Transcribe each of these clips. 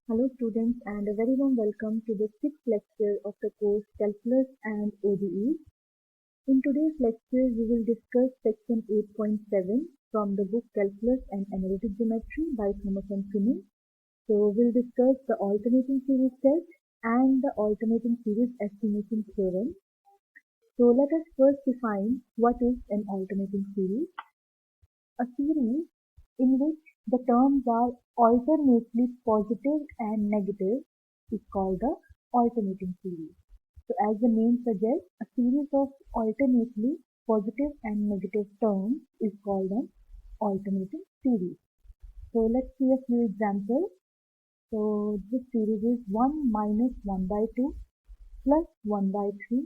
Hello students and a very warm welcome to the sixth lecture of the course Calculus and ODE. In today's lecture we will discuss section 8.7 from the book Calculus and Analytic Geometry by Thomas and Finney. So we'll discuss the alternating series test and the alternating series estimation theorem. So let us first define what is an alternating series. A series in which the terms are alternately positive and negative is called the alternating series. So as the name suggests, a series of alternately positive and negative terms is called an alternating series. So let's see a few examples. So this series is 1 minus 1 by 2 plus 1 by 3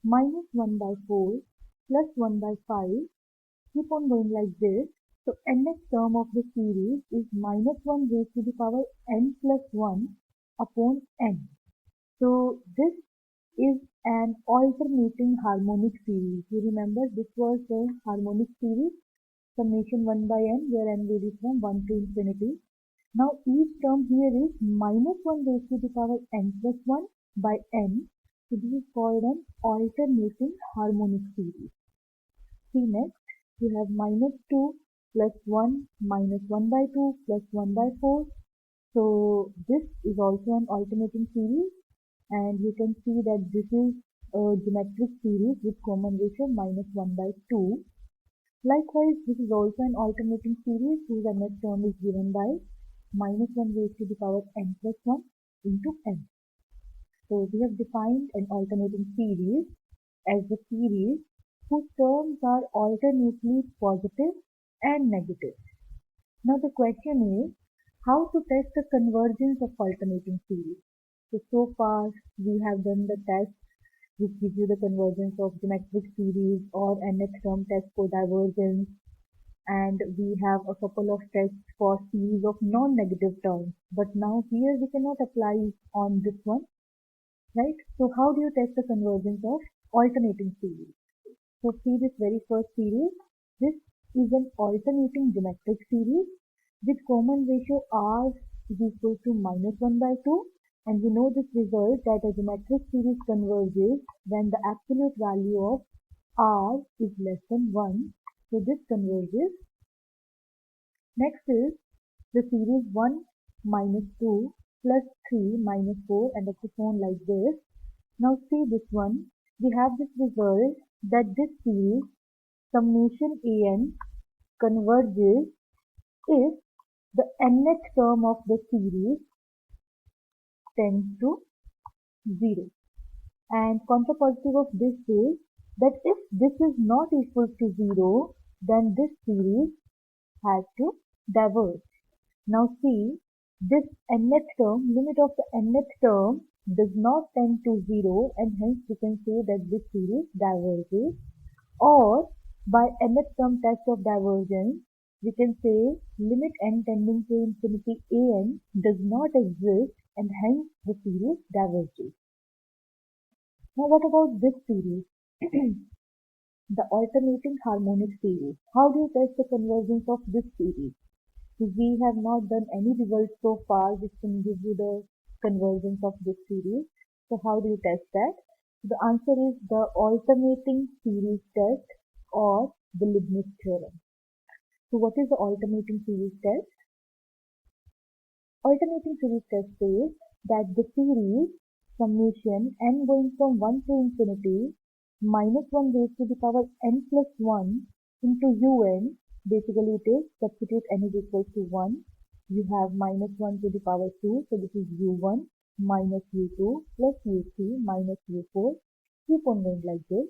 minus 1 by 4 plus 1 by 5. Keep on going like this. So nth term of the series is minus 1 raised to the power n plus 1 upon n. So this is an alternating harmonic series. You remember this was the harmonic series, summation 1 by n, where n varies from 1 to infinity. Now each term here is minus 1 raised to the power n plus 1 by n. So this is called an alternating harmonic series. See next, you have minus 2 plus 1 minus 1 by 2 plus 1 by 4. So this is also an alternating series, and you can see that this is a geometric series with common ratio minus 1 by 2. Likewise, this is also an alternating series whose nth term is given by minus 1 raised to the power n plus 1 into n. So we have defined an alternating series as a series whose terms are alternately positive and negative. Now the question is how to test the convergence of alternating series. So far we have done the test which gives you the convergence of geometric series or nth term test for divergence, and we have a couple of tests for series of non-negative terms. But now here we cannot apply on this one, right? So how do you test the convergence of alternating series? So see this very first series. This is an alternating geometric series with common ratio r is equal to minus 1 by 2, and we know this result that a geometric series converges when the absolute value of r is less than 1. So this converges. Next is the series 1 minus 2 plus 3 minus 4, and it's shown like this. Now see this one. We have this result that this series summation an converges if the nth term of the series tends to 0. And contrapositive of this is that if this is not equal to 0, then this series has to diverge. Now see, this nth term, limit of the nth term does not tend to 0, and hence we can say that this series diverges. Or by nth term test of divergence, we can say limit n tending to infinity an does not exist, and hence the series diverges. Now what about this series? The alternating harmonic series. How do you test the convergence of this series? We have not done any results so far which can give you the convergence of this series. So how do you test that? The answer is the alternating series test or the Leibniz theorem. So what is the alternating series test? Alternating series test says that the series summation n going from 1 to infinity minus 1 raised to the power n plus 1 into un. Basically it is substitute n is equal to 1. You have minus 1 to the power 2. So this is u1 minus u2 plus u3 minus u4. Keep on going like this.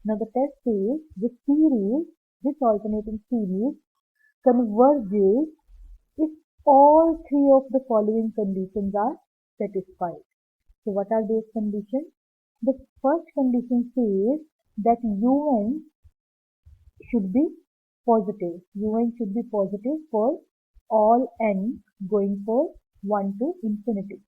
Now the test says the series, this alternating series converges if all three of the following conditions are satisfied. So what are those conditions? The first condition says that un should be positive. Un should be positive for all n going for 1 to infinity.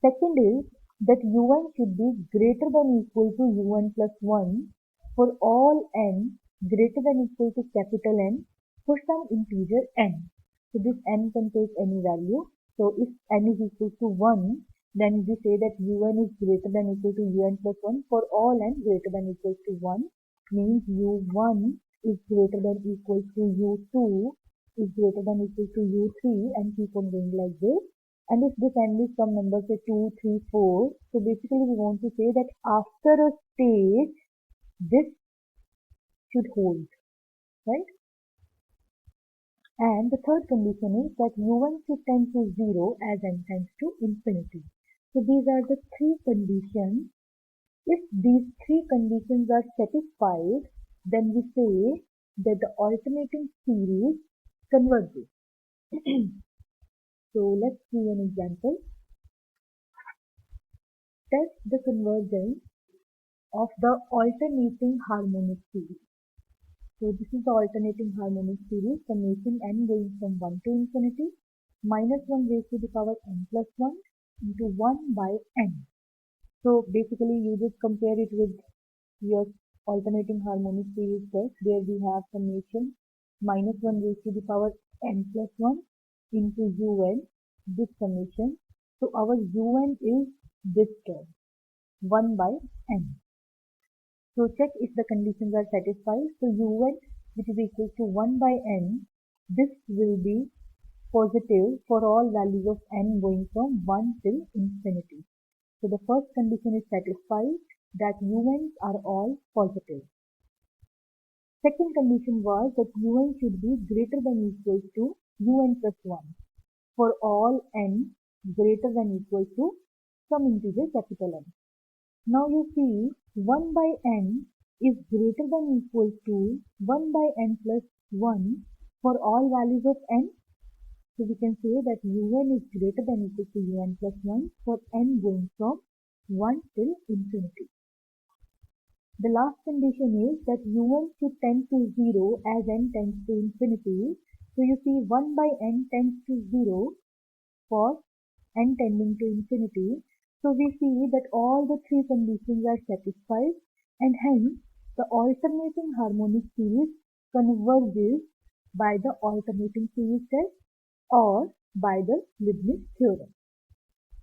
Second is that un should be greater than equal to un plus 1 for all n greater than equal to capital N for some integer n. So this n can take any value. So if n is equal to 1, then we say that un is greater than or equal to un plus 1 for all n greater than or equal to 1, means u1 is greater than or equal to u2 is greater than or equal to u3, and keep on going like this. And if this n is some number, say 2, 3, 4, so basically we want to say that after a stage, this should hold, right? And the third condition is that u1 should tend to 0 as n tends to infinity. So these are the three conditions. If these three conditions are satisfied, then we say that the alternating series converges. So let's see an example. Test the convergence of the alternating harmonic series. So this is the alternating harmonic series, summation n going from 1 to infinity, minus 1 raised to the power n plus 1 into 1 by n. So basically you just compare it with your alternating harmonic series test, where we have summation minus 1 raised to the power n plus 1 into un, this summation. So our un is this term, 1 by n. So check if the conditions are satisfied. So u1, which is equal to 1 by n, this will be positive for all values of n going from 1 till infinity. So the first condition is satisfied, that un's are all positive. Second condition was that un should be greater than or equal to un plus 1 for all n greater than or equal to some integer capital N. Now you see 1 by n is greater than or equal to 1 by n plus 1 for all values of n. So we can say that un is greater than or equal to un plus 1 for n going from 1 till infinity. The last condition is that un should tend to 0 as n tends to infinity. So you see 1 by n tends to 0 for n tending to infinity. So we see that all the three conditions are satisfied, and hence the alternating harmonic series converges by the alternating series test or by the Leibniz theorem.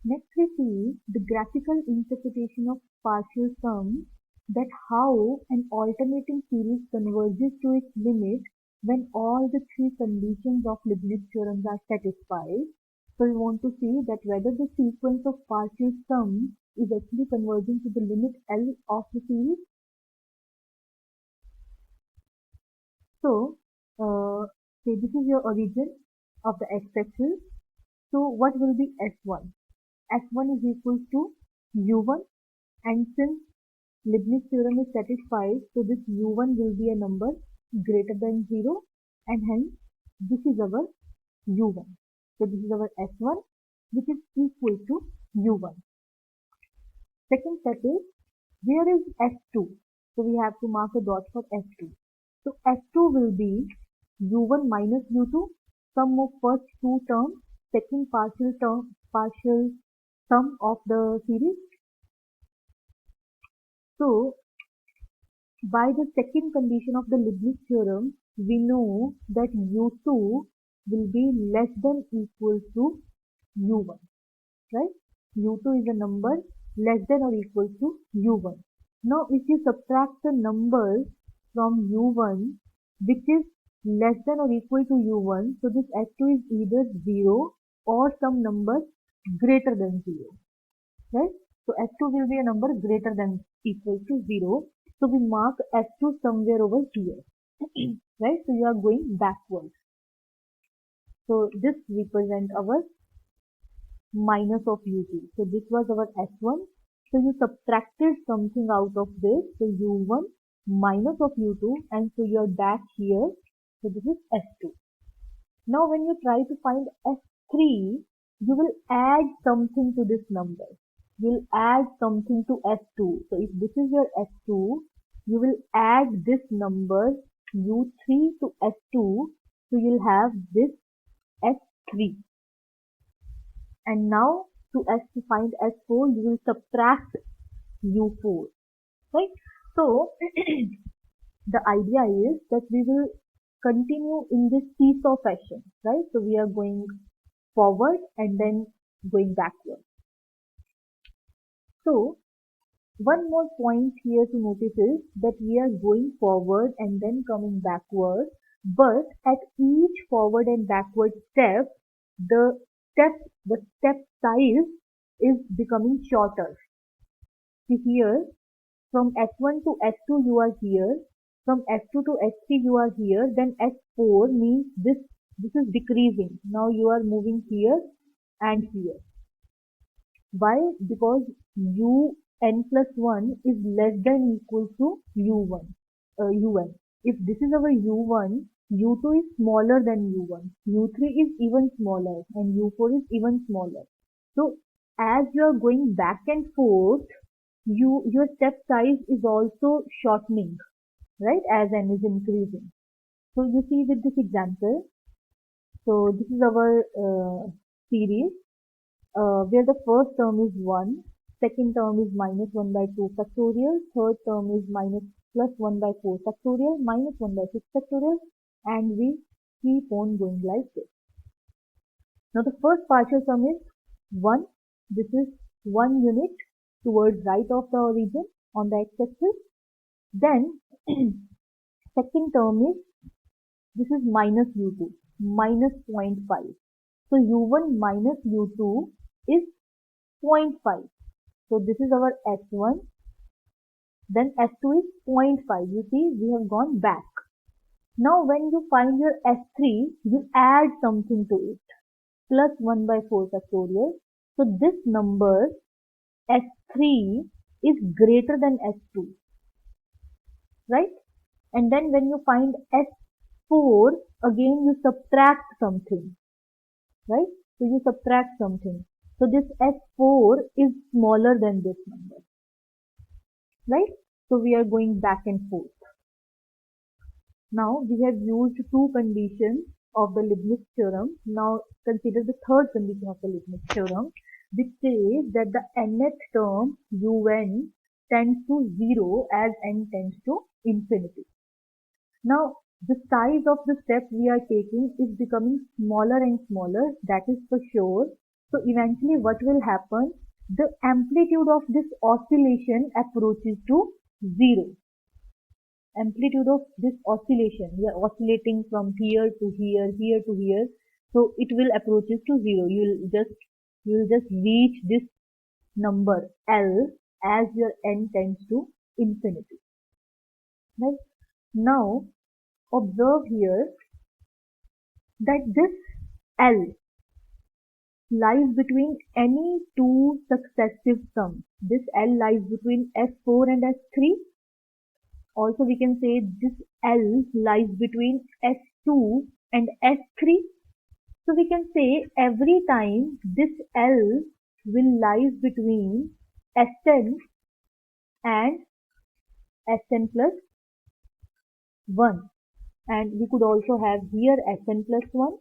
Next we see the graphical interpretation of partial sum, that how an alternating series converges to its limit when all the three conditions of Leibniz theorems are satisfied. So we want to see that whether the sequence of partial sums is actually converging to the limit L of the series. So say this is your origin of the x-axis. So what will be S1? S1 is equal to U1, and since Leibniz theorem is satisfied, so this U1 will be a number greater than 0, and hence this is our U1. So this is our S1, which is equal to U1. Second step is, where is S2? So we have to mark a dot for S2. So S2 will be U1 minus U2, sum of first two terms, second partial sum of the series. So by the second condition of the Leibniz theorem, we know that U2 will be less than equal to U1, right? U2 is a number less than or equal to U1. Now if you subtract the numbers from U1 which is less than or equal to U1, so this S2 is either 0 or some number greater than 0, right? So S2 will be a number greater than equal to 0. So we mark S2 somewhere over here, right? So you are going backwards. So this represents our minus of U2. So this was our S1. So you subtracted something out of this. So U1 minus of U2, and so you are back here. So this is S2. Now when you try to find S3, you will add something to this number. You will add something to S2. So if this is your S2, you will add this number U3 to S2. So you'll have this S3. And now to find S4, you will subtract U4, right? So the idea is that we will continue in this seesaw fashion, right? So we are going forward and then going backward. So one more point here to notice is that we are going forward and then coming backward, but at each forward and backward step, the step size is becoming shorter. See here, from S1 to S2 you are here, from S2 to S3 you are here, then S4 means this is decreasing. Now you are moving here and here. Why? Because un plus 1 is less than equal to un. If this is our u1, u2 is smaller than u1, u3 is even smaller, and u4 is even smaller. So as you are going back and forth, your step size is also shortening, right, as n is increasing. So you see with this example, so this is our series where the first term is 1, second term is minus 1 by 2 factorial, third term is minus plus 1 by 4 factorial, minus 1 by 6 factorial, and we keep on going like this. Now the first partial sum is 1. This is 1 unit towards right of the origin on the x-axis. Then second term is, this is minus u2, minus 0.5. So u1 minus u2 is 0.5. So this is our S1. Then S2 is 0.5. You see, we have gone back. Now when you find your S3, you add something to it. Plus 1 by 4 factorial. So this number S3 is greater than S2. Right? And then when you find S4, again you subtract something. Right? So you subtract something. So this S4 is smaller than this number. Right? So we are going back and forth. Now we have used two conditions of the Leibniz theorem. Now consider the third condition of the Leibniz theorem, which says that the nth term un tends to 0 as n tends to infinity. Now the size of the step we are taking is becoming smaller and smaller, that is for sure. So eventually what will happen? The amplitude of this oscillation approaches to 0. Amplitude of this oscillation, we are oscillating from here to here, here to here. So it will approaches to 0. You will just reach this number L as your n tends to infinity. Right? Now observe here that this L lies between any two successive sums. This L lies between S4 and S3. Also we can say this L lies between S2 and S3. So we can say every time this L will lies between Sn and Sn plus 1. And we could also have here Sn plus 1.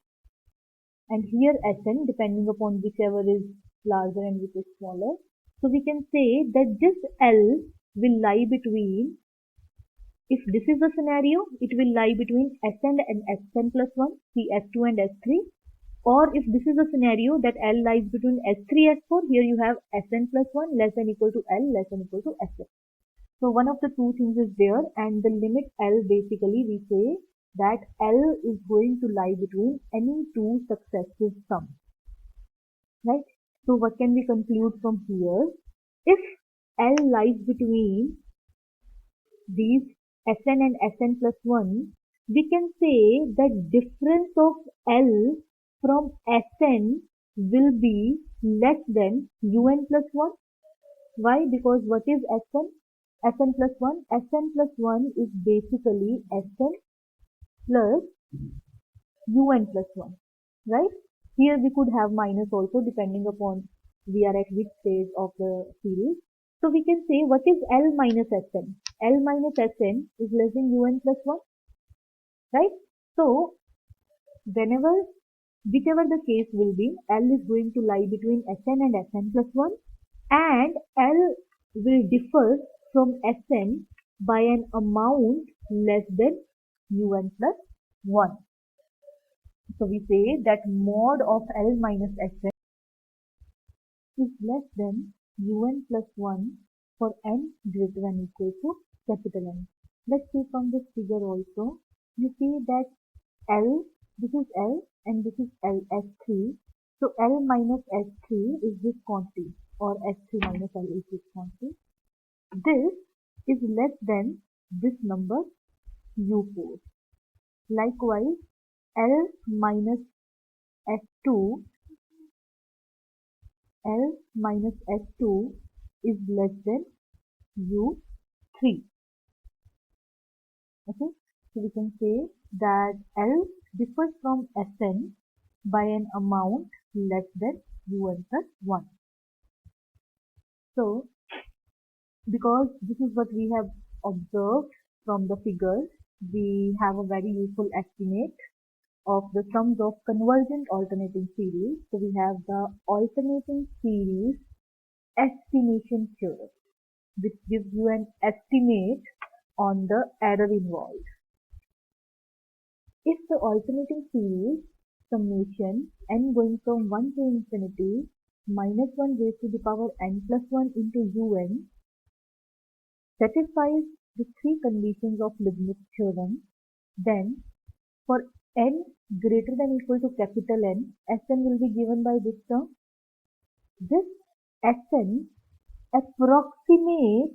And here Sn, depending upon whichever is larger and which is smaller. So we can say that this L will lie between, if this is the scenario, it will lie between Sn and Sn plus 1, see S2 and S3. Or if this is the scenario that L lies between S3, S4, here you have Sn plus 1 less than equal to L less than equal to Sn. So one of the two things is there, and the limit L, basically we say that L is going to lie between any two successive sums. Right? So what can we conclude from here? If L lies between these Sn and Sn plus 1, we can say that difference of L from Sn will be less than un plus 1. Why? Because what is Sn? Sn plus 1? Sn plus 1 is basically Sn plus un plus 1. Right? Here we could have minus also, depending upon we are at which stage of the series. So we can say what is L minus Sn? L minus Sn is less than un plus 1. Right? So whichever the case will be, L is going to lie between Sn and Sn plus 1, and L will differ from Sn by an amount less than un plus 1. So we say that mod of L minus Sn is less than un plus 1 for n greater than or equal to capital N. Let's see from this figure also. You see that L, this is L and this is L, S3. So L minus S3 is this quantity, or S3 minus L is this quantity. This is less than this number U4. Likewise, L minus S2, L minus S2 is less than U3. Okay, so we can say that L differs from Sn by an amount less than Un plus 1. So, because this is what we have observed from the figures, we have a very useful estimate of the sums of convergent alternating series. So we have the alternating series estimation theorem, which gives you an estimate on the error involved. If the alternating series summation n going from 1 to infinity minus 1 raised to the power n plus 1 into un satisfies the three conditions of Leibniz theorem, then for n greater than or equal to capital N, Sn will be given by this term. This Sn approximates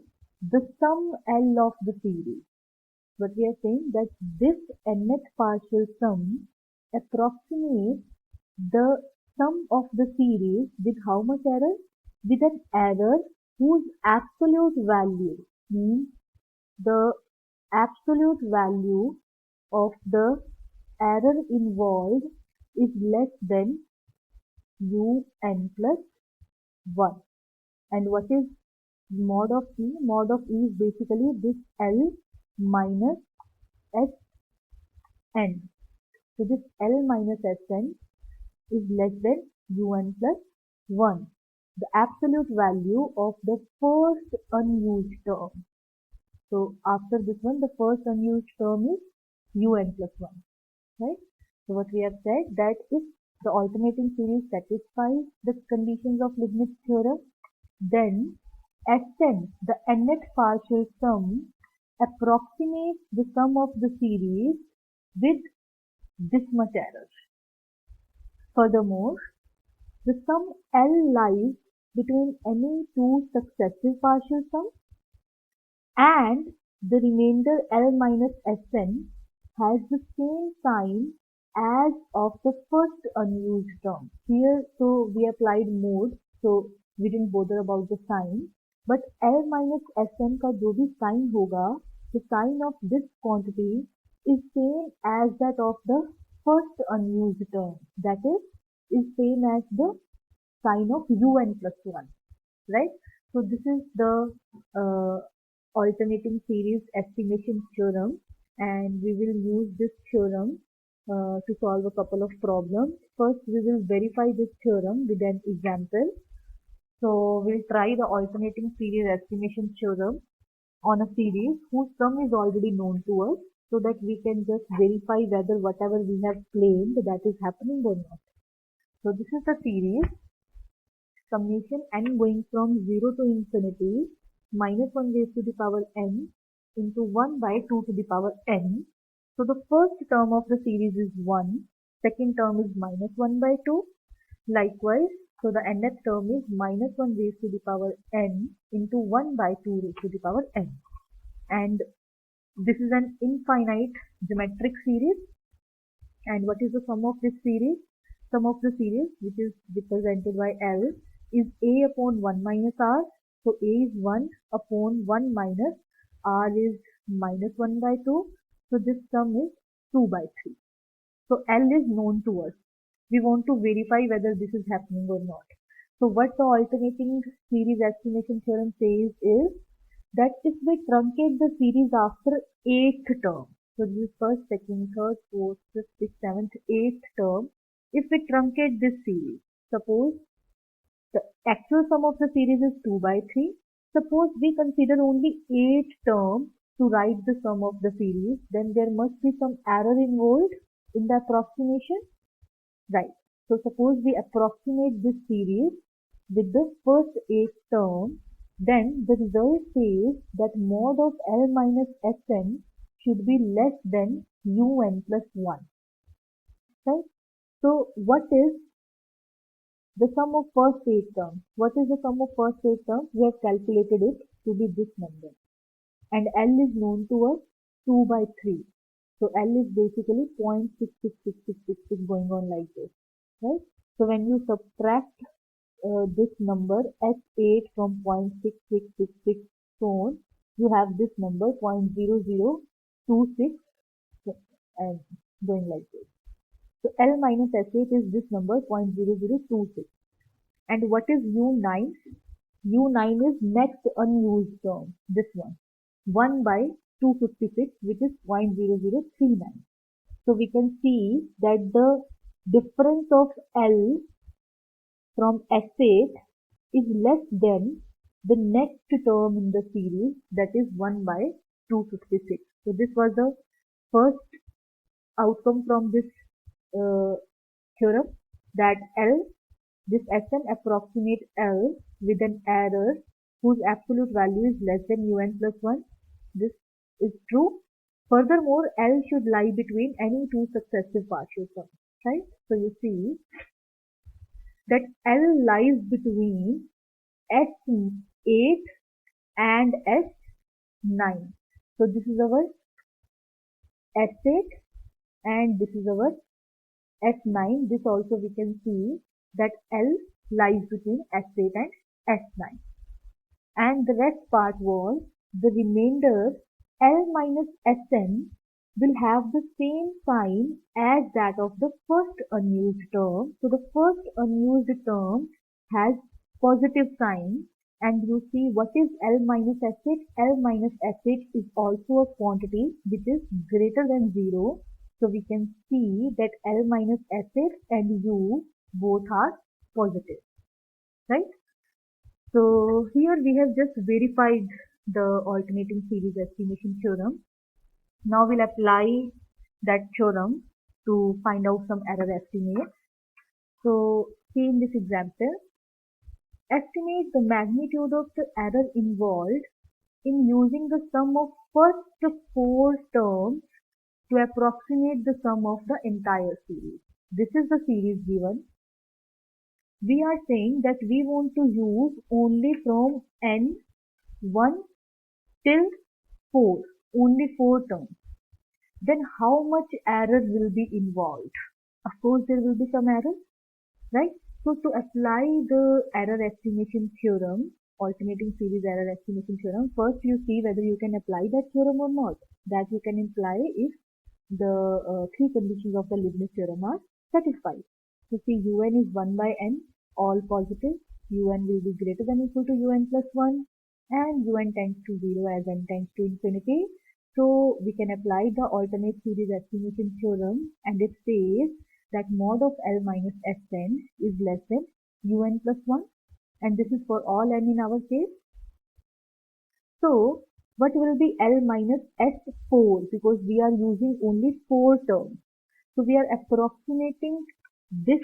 the sum L of the series. But we are saying that this nth partial sum approximates the sum of the series with how much error? With an error whose absolute value means the absolute value of the error involved is less than un plus 1. And what is mod of E? Mod of E is basically this L minus Sn. So this L minus Sn is less than un plus 1. The absolute value of the first unused term. So after this one, the first unused term is un plus 1. Right? So what we have said, that if the alternating series satisfies the conditions of Leibniz theorem, then Sn, the nth partial sum, approximates the sum of the series with this much error. Furthermore, the sum L lies between any two successive partial sums, and the remainder L minus Sn has the same sign as of the first unused term. Here, so we applied mode, so we didn't bother about the sign. But L minus Sn का जो भी sign होगा, the sign of this quantity is same as that of the first unused term. That is same as the sign of un plus 1. Right? So this is the alternating series estimation theorem, and we will use this theorem to solve a couple of problems. First, we will verify this theorem with an example. So we'll try the alternating series estimation theorem on a series whose sum is already known to us, so that we can just verify whether whatever we have claimed that is happening or not. So this is the series summation n going from 0 to infinity minus 1 raised to the power n into 1 by 2 to the power n. So the first term of the series is 1, second term is minus 1 by 2. Likewise, so the nth term is minus 1 raised to the power n into 1 by 2 raised to the power n. And this is an infinite geometric series. And what is the sum of this series? Sum of the series, which is represented by L, is a upon 1 minus r. So a is 1 upon 1 minus r is minus 1 by 2. So this sum is 2 by 3. So L is known to us. We want to verify whether this is happening or not. So what the alternating series estimation theorem says is that if we truncate the series after 8th term, so this is first, second, third, fourth, fifth, sixth, seventh, 8th term, if we truncate this series, suppose the actual sum of the series is 2 by 3, suppose we consider only 8 terms to write the sum of the series, then there must be some error involved in the approximation. Right. So suppose we approximate this series with the first 8 terms, then the result says that mod of L minus Sn should be less than un plus 1. Right? So what is the sum of first 8 terms? What is the sum of first 8 terms? We have calculated it to be this number. And L is known to us 2 by 3. So L is basically 0.66666 going on like this. Right? So when you subtract this number S8 from 0.6666 so on, you have this number 0.0026 and going like this. So L minus S8 is this number 0.0026. And what is U9? U9 is next unused term, this one. 1 by 256 which is 0.0039. So we can see that the difference of L from S8 is less than the next term in the series, that is 1 by 256. So this was the first outcome from this theorem, that this Sn approximate L with an error whose absolute value is less than un plus 1. This is true. Furthermore, L should lie between any two successive partial sums, right? So you see that L lies between S8 and S9. So this is our S8 and this is our S9. This also we can see that L lies between S8 and S9. And the rest part was the remainder L minus Sn will have the same sign as that of the first unused term. So the first unused term has positive sign, and you see what is L minus S8? L minus S8 is also a quantity which is greater than 0. So we can see that L minus S8 and U both are positive, right? So here we have just verified the alternating series estimation theorem. Now we'll apply that theorem to find out some error estimates. So see in this example, estimate the magnitude of the error involved in using the sum of first 4 terms to approximate the sum of the entire series. This is the series given. We are saying that we want to use only from n1 till 4, only 4 terms. Then how much error will be involved? Of course, there will be some error, right? So to apply the error estimation theorem, alternating series error estimation theorem, first you see whether you can apply that theorem or not. That you can apply if the 3 conditions of the Leibniz theorem are satisfied. So see, un is 1 by n, all positive. Un will be greater than or equal to un plus 1, and un tends to 0 as n tends to infinity. So we can apply the alternate series estimation theorem, and it says that mod of L minus Sn is less than un plus 1, and this is for all n in our case. So what will be L minus S4, because we are using only 4 terms. So we are approximating this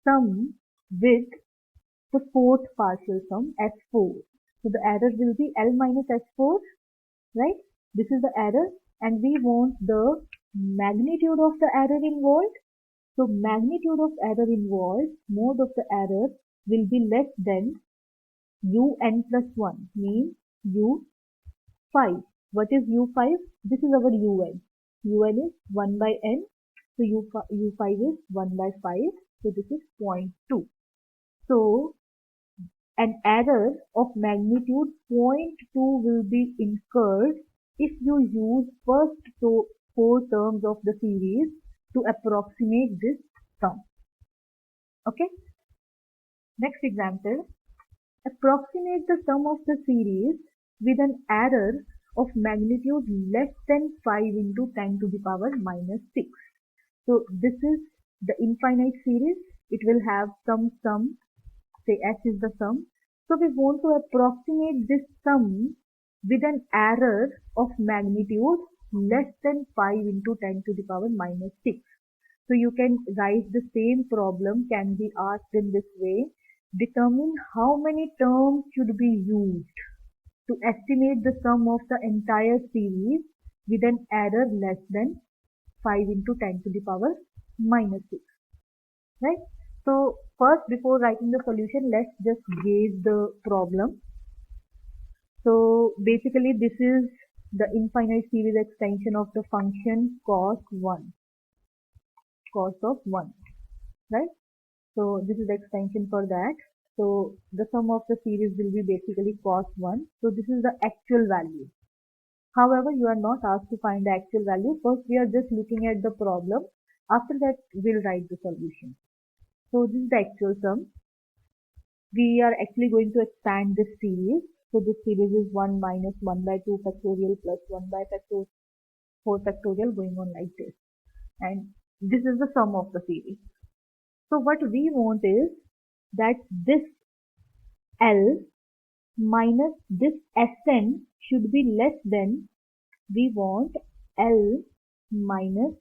sum with the fourth partial sum S4. So the error will be L minus S4, right? This is the error, and we want the magnitude of the error involved. So magnitude of error involved, mode of the error will be less than un plus 1, means u5. What is u5? This is our un. Un is 1 by n. So u5 is 1 by 5. So this is 0.2. So an error of magnitude 0.2 will be incurred if you use first 4 terms of the series to approximate this sum. Okay. Next example. Approximate the sum of the series with an error of magnitude less than 5 into 10 to the power minus 6. So this is the infinite series. It will have some sum, say s is the sum. So we want to approximate this sum with an error of magnitude less than 5 into 10 to the power minus 6. So you can write the same problem can be asked in this way. Determine how many terms should be used to estimate the sum of the entire series with an error less than 5 into 10 to the power minus 6, right? So first, before writing the solution, let's just gauge the problem. So basically this is the infinite series extension of the function cos of 1, right? So this is the extension for that. So the sum of the series will be basically cos 1. So this is the actual value. However, you are not asked to find the actual value. First, we are just looking at the problem. After that, we'll write the solution. So this is the actual sum. We are actually going to expand this series. So this series is 1 minus 1 by 2 factorial plus 1 by 4 factorial going on like this. And this is the sum of the series. So what we want is that this L minus this Sn should be less than, we want L minus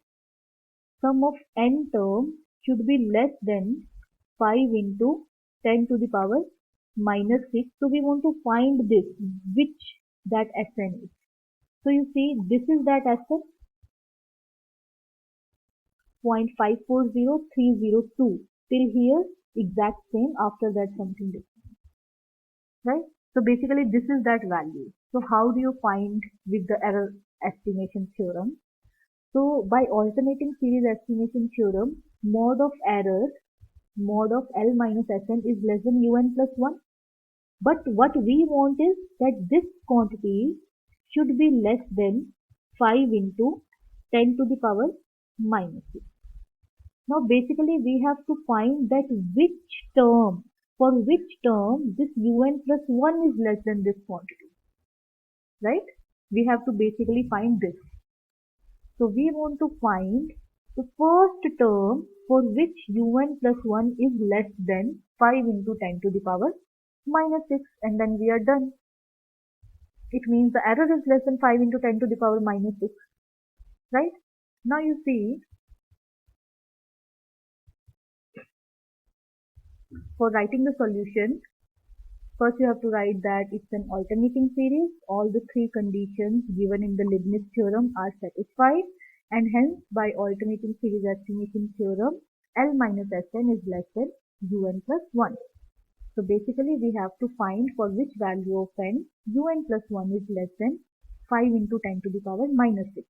sum of n terms should be less than 5 into 10 to the power minus 6. So we want to find this, which that Sn is. So you see, this is that Sn, 0.540302. Till here, exact same. After that, something different, right? So basically, this is that value. So how do you find with the error estimation theorem? So by alternating series estimation theorem, mod of error, mod of L minus Sn is less than un plus 1. But what we want is that this quantity should be less than 5 into 10 to the power minus 6. Now basically we have to find that for which term this un plus 1 is less than this quantity, right? We have to basically find this. So we want to find the first term for which un plus 1 is less than 5 into 10 to the power minus 6, and then we are done. It means the error is less than 5 into 10 to the power minus 6, right? Now you see, for writing the solution, first you have to write that it's an alternating series. All the three conditions given in the Leibniz theorem are satisfied, and hence by alternating series estimation theorem, L minus Sn is less than un plus 1. So basically we have to find for which value of n un plus 1 is less than 5 into 10 to the power minus 6.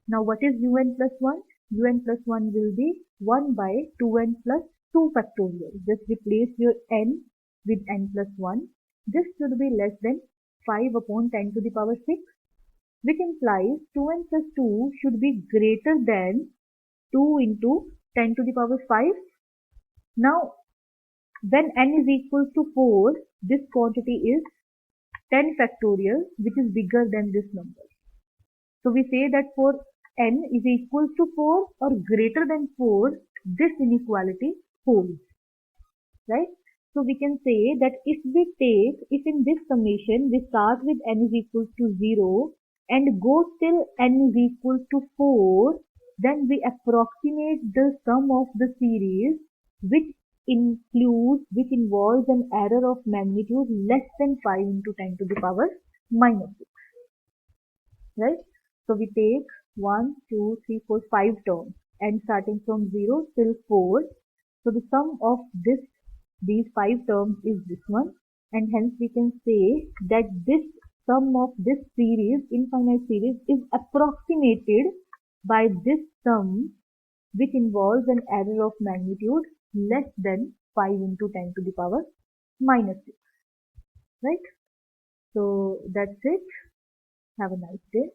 Now what is un plus 1? Un plus 1 will be 1 by 2n plus 2 factorial. Just replace your n with n plus 1. This should be less than 5 upon 10 to the power 6, which implies 2n plus 2 should be greater than 2 into 10 to the power 5. Now when n is equal to 4, this quantity is 10 factorial, which is bigger than this number. So we say that for n is equal to 4 or greater than 4, this inequality holds, right? So we can say that if in this summation we start with n is equal to 0 and go till n is equal to 4, then we approximate the sum of the series which involves an error of magnitude less than 5 into 10 to the power minus 6, right? So we take 1, 2, 3, 4, 5 terms and starting from 0 till 4. So the sum of these 5 terms is this one, and hence we can say that this sum of this series, infinite series, is approximated by this sum which involves an error of magnitude less than 5 into 10 to the power minus 6, right? So that's it. Have a nice day.